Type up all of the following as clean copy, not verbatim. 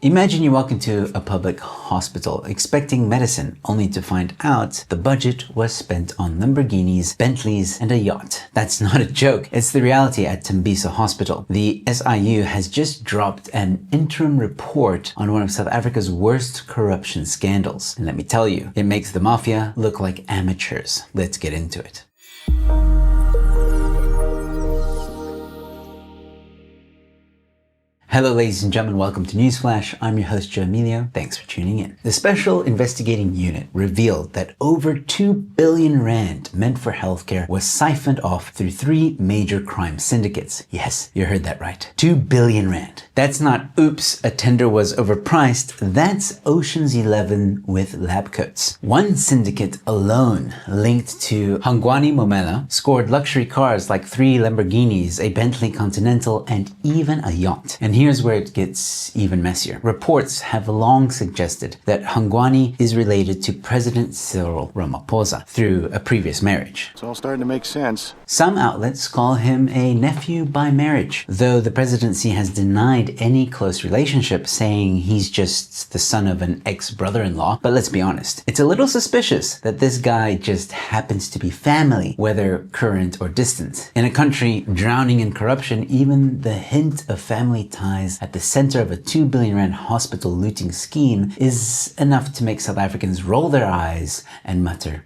Imagine you walk into a public hospital expecting medicine, only to find out the budget was spent on Lamborghinis, Bentleys, and a yacht. That's not a joke. It's the reality at Tembisa Hospital. The SIU has just dropped an interim report on one of South Africa's worst corruption scandals. And let me tell you, it makes the mafia look like amateurs. Let's get into it. Hello ladies and gentlemen, welcome to Newsflash. I'm your host Emilio. Thanks for tuning in. The Special Investigating Unit revealed that over 2 billion rand meant for healthcare was siphoned off through 3 major crime syndicates. Yes, you heard that right. 2 billion rand. That's not oops, a tender was overpriced. That's Ocean's 11 with lab coats. One syndicate alone linked to Hangwani Momela scored luxury cars like 3 Lamborghinis, a Bentley Continental, and even a yacht. And here's where it gets even messier. Reports have long suggested that Hangwani is related to President Cyril Ramaphosa through a previous marriage. It's all starting to make sense. Some outlets call him a nephew by marriage, though the presidency has denied any close relationship, saying he's just the son of an ex-brother-in-law. But let's be honest, it's a little suspicious that this guy just happens to be family, whether current or distant. In a country drowning in corruption, even the hint of family ties at the center of a 2 billion rand hospital looting scheme is enough to make South Africans roll their eyes and mutter,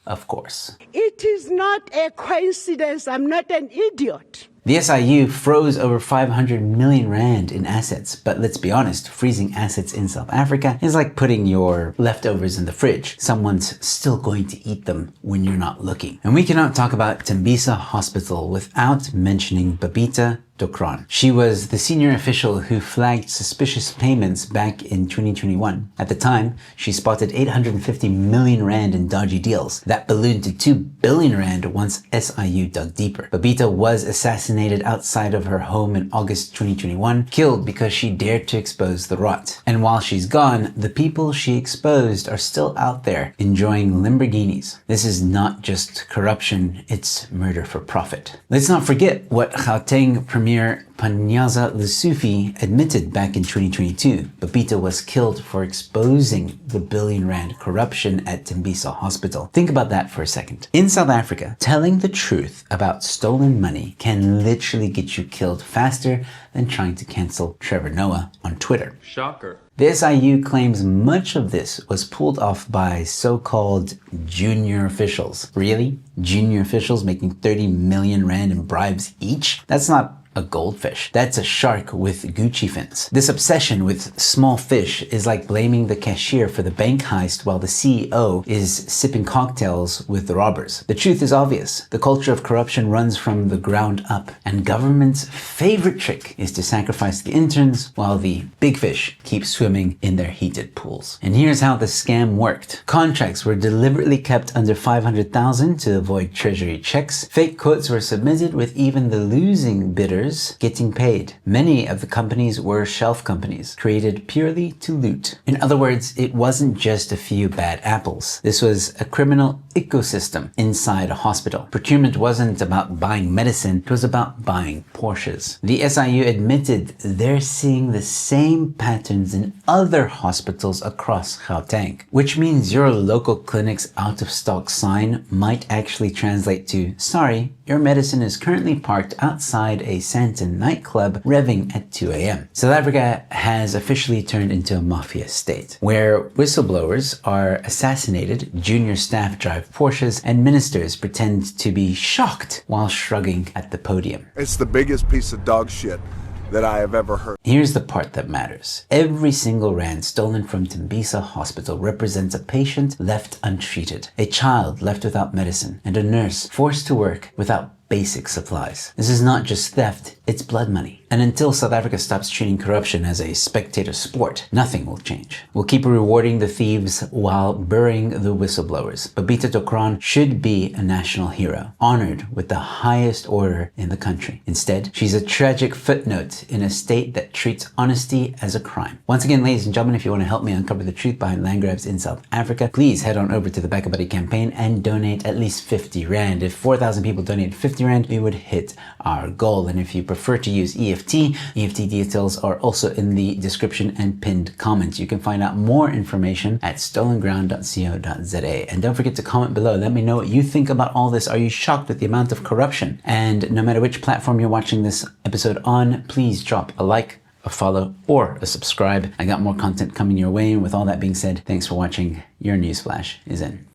of course. It is not a coincidence. I'm not an idiot. The SIU froze over 500 million rand in assets, but let's be honest, freezing assets in South Africa is like putting your leftovers in the fridge. Someone's still going to eat them when you're not looking. And we cannot talk about Tembisa Hospital without mentioning Babita Dokron. She was the senior official who flagged suspicious payments back in 2021. At the time, she spotted 850 million rand in dodgy deals. That ballooned to 2 billion rand once SIU dug deeper. Babita was assassinated outside of her home in August 2021, killed because she dared to expose the rot. And while she's gone, the people she exposed are still out there enjoying Lamborghinis. This is not just corruption, it's murder for profit. Let's not forget what Gauteng Premier Panyaza Lesufi admitted back in 2022. Babita was killed for exposing the billion rand corruption at Tembisa Hospital. Think about that for a second. In South Africa, telling the truth about stolen money can literally get you killed faster than trying to cancel Trevor Noah on Twitter. Shocker. The SIU claims much of this was pulled off by so-called junior officials. Really? Junior officials making 30 million rand in bribes each? That's not a goldfish. That's a shark with Gucci fins. This obsession with small fish is like blaming the cashier for the bank heist while the CEO is sipping cocktails with the robbers. The truth is obvious. The culture of corruption runs from the ground up, and government's favorite trick is to sacrifice the interns while the big fish keep swimming in their heated pools. And here's how the scam worked. Contracts were deliberately kept under 500,000 to avoid treasury checks. Fake quotes were submitted with even the losing bidders getting paid. Many of the companies were shelf companies, created purely to loot. In other words, it wasn't just a few bad apples. This was a criminal ecosystem inside a hospital. Procurement wasn't about buying medicine, it was about buying Porsches. The SIU admitted they're seeing the same patterns in other hospitals across Gauteng, which means your local clinic's out of stock sign might actually translate to, sorry, your medicine is currently parked outside a Santon nightclub revving at 2 a.m. South Africa has officially turned into a mafia state, where whistleblowers are assassinated, junior staff drive Porsches, and ministers pretend to be shocked while shrugging at the podium. It's the biggest piece of dog shit that I have ever heard. Here's the part that matters. Every single rand stolen from Tembisa Hospital represents a patient left untreated, a child left without medicine, and a nurse forced to work without basic supplies. This is not just theft, it's blood money. And until South Africa stops treating corruption as a spectator sport, nothing will change. We'll keep rewarding the thieves while burying the whistleblowers. Babita Dokron should be a national hero, honored with the highest order in the country. Instead, she's a tragic footnote in a state that treats honesty as a crime. Once again, ladies and gentlemen, if you want to help me uncover the truth behind land grabs in South Africa, please head on over to the Back a Buddy campaign and donate at least 50 rand. If 4,000 people donated 50 rand, we would hit our goal. And if you prefer to use EFT EFT. EFT details are also in the description and pinned comments. You can find out more information at stolenground.co.za. And don't forget to comment below. Let me know what you think about all this. Are you shocked at the amount of corruption? And no matter which platform you're watching this episode on, please drop a like, a follow, or a subscribe. I got more content coming your way. And with all that being said, thanks for watching. Your Newsflash is in.